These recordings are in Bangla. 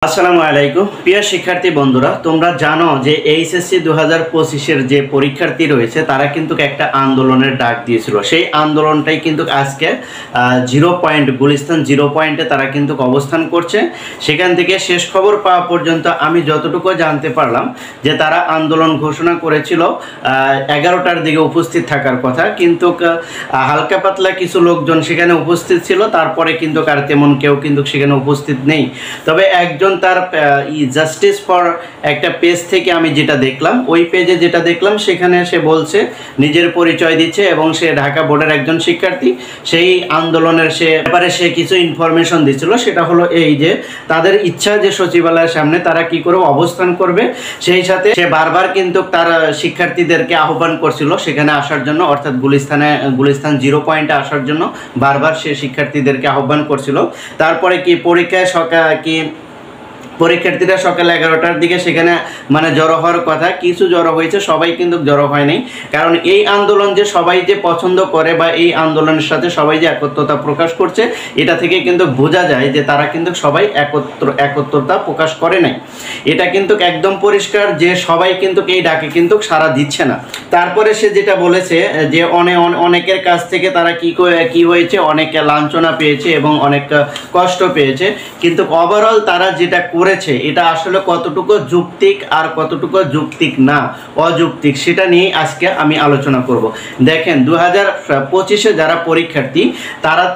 আসসালামু আলাইকুম প্রিয় শিক্ষার্থী বন্ধুরা, তোমরা জানো যে এইচএসসি 2025 এর যে পরীক্ষার্থী রয়েছে তারা কিন্তু একটা আন্দোলনের ডাক দিয়েছিল। সেই আন্দোলনটাই কিন্তু আজকে জিরো পয়েন্ট গুলিস্তান জিরো পয়েন্টে তারা কিন্তু অবস্থান করছে। সেখান থেকে শেষ খবর পাওয়া পর্যন্ত আমি যতটুকু জানতে পারলাম যে তারা আন্দোলন ঘোষণা করেছিল 11টার দিকে উপস্থিত থাকার কথা, কিন্তু হালকা পাতলা কিছু লোকজন সেখানে উপস্থিত ছিল, তারপরে কিন্তু আর তেমন কেউ কিন্তু সেখানে উপস্থিত নেই। তবে একজন তার জাস্টিস ফর একটা পেজ থেকে আমি যেটা দেখলাম, ওই পেজে যেটা দেখলাম সেখানে সে বলছে, নিজের পরিচয় দিচ্ছে এবং সে ঢাকা বোর্ডের একজন শিক্ষার্থী। সেই আন্দোলনের ব্যাপারে সে কিছু ইনফরমেশন দিচ্ছিল, সেটা হলো এই যে তাদের ইচ্ছা যে সচিবালয়ের সামনে তারা কি করে অবস্থান করবে। সেই সাথে সে বারবার কিন্তু তার শিক্ষার্থীদেরকে আহ্বান করছিল সেখানে আসার জন্য, অর্থাৎ গুলিস্তান জিরো পয়েন্টে আসার জন্য বারবার সে শিক্ষার্থীদেরকে আহ্বান করছিল। তারপরে কি পরীক্ষার্থীরা সকাল 11টার দিকে সেখানে জড়ো হওয়ার কথা, কিছু জড়ো হয়েছে, সবাই কিন্তু জড়ো হয়নি। কারণ এই আন্দোলন যে সবাই যে পছন্দ করে বা এই আন্দোলনের সাথে সবাই যে একত্রতা প্রকাশ করছে, এটা থেকে কিন্তু বোঝা যায় যে তারা কিন্তু সবাই একত্রতা প্রকাশ করে নাই। এটা কিন্তু একদম পরিষ্কার যে সবাই কিন্তু এই ডাকে কিন্তু সাড়া দিচ্ছে না। তারপরে সে যেটা বলেছে যে অনেকের কাছ থেকে তারা কি হয়েছে, অনেকে লাঞ্ছনা পেয়েছে এবং অনেক কষ্ট পেয়েছে, কিন্তু ওভারঅল তারা যেটা করেছে এটা আসলে কতটুকু যৌক্তিক আর কতটুকু যৌক্তিক না, অযৌক্তিক, সেটা নিয়ে আজকে আমি আলোচনা করব। দেখেন 2025-এ যারা পরীক্ষার্থী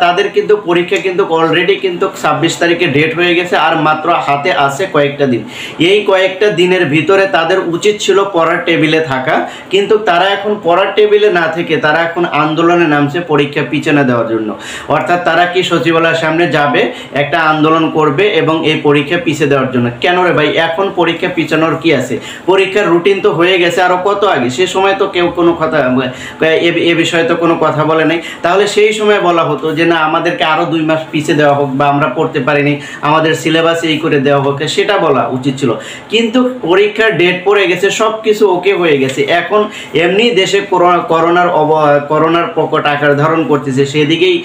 তাদের কিন্তু পরীক্ষা কিন্তু অলরেডি কিন্তু 26 তারিখে ডেট হয়ে গেছে, আর মাত্র হাতে আছে কয়েকটা দিন। এই কয়েকটা দিনের ভিতরে তাদের উচিত ছিল পড়ার টেবিলে থাকা, কিন্তু তারা এখন পড়ার টেবিলে না থেকে তারা এখন আন্দোলনে নামছে পরীক্ষা পিছনে দেওয়ার জন্য। অর্থাৎ তারা কি সচিবালয়ের সামনে যাবে, একটা আন্দোলন করবে এবং এই পরীক্ষা পিছিয়ে দেওয়ার জন্য। কেন রে ভাই, এখন পরীক্ষা পিছানোর কি আছে? পরীক্ষার রুটিন তো হয়ে গেছে আরো কত আগে, সে সময় তো কেউ কোনো কথা এ বিষয়ে তো কোনো কথা বলে নাই। তাহলে সেই সময় বলা হতো যে না, আমাদেরকে আরো 2 মাস পিছিয়ে দেওয়া হোক, বা আমরা পড়তে পারিনি, আমাদের সিলেবাস এই করে দেওয়া হোক, সেটা বলা উচিত ছিল। কিন্তু পরীক্ষার ডেট পড়ে গেছে, সব কিছু ওকে হয়ে গেছে। এখন এমনি দেশে করোনার প্রকট আকার ধারণ করতেছে, সেদিকেই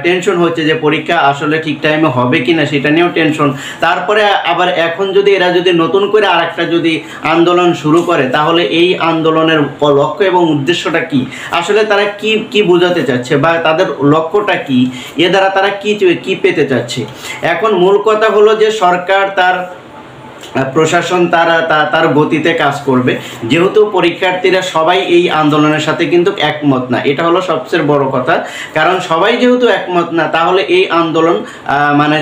টেনশন হচ্ছে যে পরীক্ষা আসলে ঠিক টাইমে হবে কিনা, সেটা নিয়েও টেনশন। তারপরে আবার এখন যদি এরা যদি নতুন করে আরেকটা যদি আন্দোলন শুরু করে, তাহলে এই আন্দোলনের লক্ষ্য এবং উদ্দেশ্যটা কি, আসলে তারা কি বোঝাতে চাচ্ছে বা তাদের লক্ষ্যটা কি, এ দ্বারা তারা কি পেতে চাচ্ছে। এখন মূল কথা হলো যে সরকার তার প্রশাসন তার গতিতে কাজ করবে, যেহেতু পরীক্ষার্থীরা সবাই এই আন্দোলনের সাথে কিন্তু একমত না। এটা হলো সবচেয়ে বড় কথা, কারণ সবাই যেহেতু একমত না, তাহলে এই আন্দোলন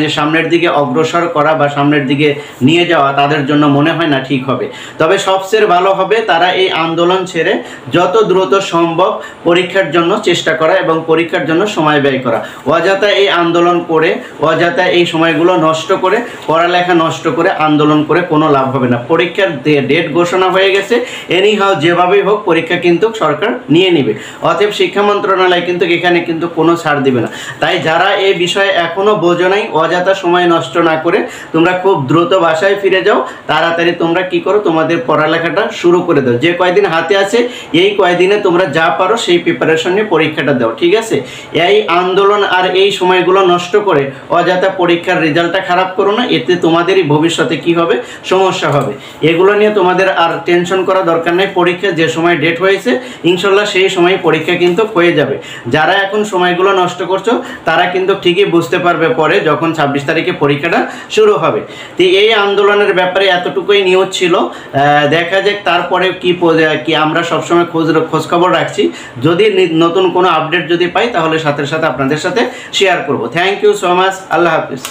যে সামনের দিকে অগ্রসর করা বা সামনের দিকে নিয়ে যাওয়া তাদের জন্য মনে হয় না ঠিক হবে। তবে সবচেয়ে ভালো হবে তারা এই আন্দোলন ছেড়ে যত দ্রুত সম্ভব পরীক্ষার জন্য চেষ্টা করা এবং পরীক্ষার জন্য সময় ব্যয় করা। অযথা এই আন্দোলন করে, অযথা এই সময়গুলো নষ্ট করে, পড়ালেখা নষ্ট করে আন্দোলন করে কোনো লাভ হবে না। পরীক্ষার ডেট ঘোষণা হয়ে গেছে, এনিহাও যেভাবেই হোক পরীক্ষা কিন্তু সরকার নিয়ে নেবে। অতএব শিক্ষা মন্ত্রণালয় কিন্তু এখানে কিন্তু কোনো ছাড় দিবে না। তাই যারা এই বিষয়ে এখনো বোঝো নাই, অযথা সময় নষ্ট না করে তোমরা খুব দ্রুত বাসায় ফিরে যাও। তাড়াতাড়ি তোমরা কি করো, তোমাদের পড়ালেখাটা শুরু করে দাও। যে কয়দিন হাতে আছে এই কয়দিনে তোমরা যা পারো সেই প্রিপারেশন নিয়ে পরীক্ষাটা দাও, ঠিক আছে? এই আন্দোলন আর এই সময়গুলো নষ্ট করে অযথা পরীক্ষার রেজাল্টটা খারাপ করো না, এতে তোমাদেরই ভবিষ্যতে কি হবে, সমস্যা হবে। এগুলো নিয়ে তোমাদের আর টেনশন করা দরকার নেই। পরীক্ষা যে সময় ডেট হয়েছে ইনশাল্লাহ সেই সময় পরীক্ষা কিন্তু হয়ে যাবে। যারা এখন সময়গুলো নষ্ট করছো তারা কিন্তু ঠিকই বুঝতে পারবে পরে, যখন 26 তারিখে পরীক্ষাটা শুরু হবে। তো এই আন্দোলনের ব্যাপারে এতটুকুই নিউজ ছিল। দেখা যাক তারপরে কি আমরা সবসময় খোঁজ খবর রাখছি। যদি নতুন কোনো আপডেট যদি পাই তাহলে সাথে সাথে আপনাদের সাথে শেয়ার করব। Thank you so much. আল্লাহ হাফিজ।